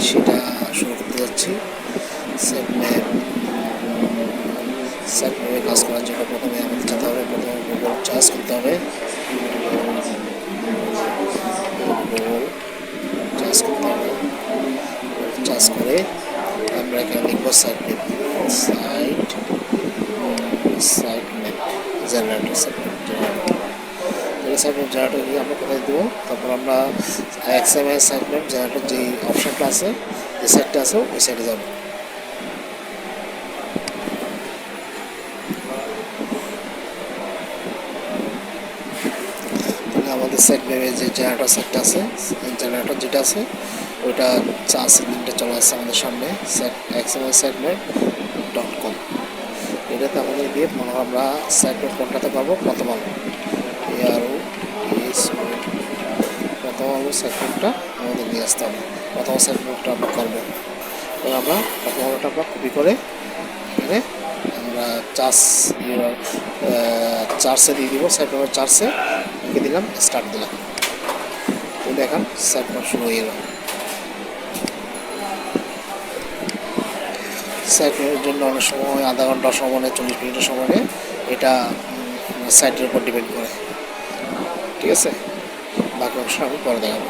সেটা শুরু করতে যাচ্ছি। সেট ম্যাপে কাজ করার জন্য প্রথমে আমাদের যেতে হবে, প্রথমে গুগল চার্জ করতে হবে। গুগল চার্জ করতে হবে, চার্জ করে আমরা এখানে লিখবো site map, site map generator, site map generator গিয়ে আমরা কোথায় দেবো। তারপর আমরা XML সাইট ম্যাপ জেনারেটর যে অপশানটা আছে, যে সাইটটা আছে ওই সাইটে যাবো। আমাদের সাইট ম্যাপে যে জেনারেটর সাইটটা আছে, জেনারেটর যেটা আছে ওইটা আছে, লিঙ্কটা চলে আসছে আমাদের সামনে, XML সাইট ম্যাপ .com। এটাতে আমাদের গিয়ে মনে হয় আমরা সাইট ম্যাপ কোনটাতে পাবো, প্রথম আলো, প্রথম আলো সাইট ম্যাপটা আমাদের নিয়ে আসতে হবে। প্রথম সাইট ম্যাপটা আমরা করবো, এবং আমরা প্রথম আলোটা আমরা কপি করে এখানে আমরা চার্জে দিয়ে দিব। সাইট ম্যাপের চার্জে লিখে দিলাম, স্টার্ট দিলাম, তো দেখেন সাইট ম্যাপ শুরু হয়ে গেল। সাইট ম্যাপের জন্য অনেক সময় আধা ঘন্টা সময় নেয়, 40 মিনিটের সময় নেয়, এটা সাইটের উপর ডিপেন্ড করে। ঠিক আছে, বাকি অংশ আমি পরে দেখাবো।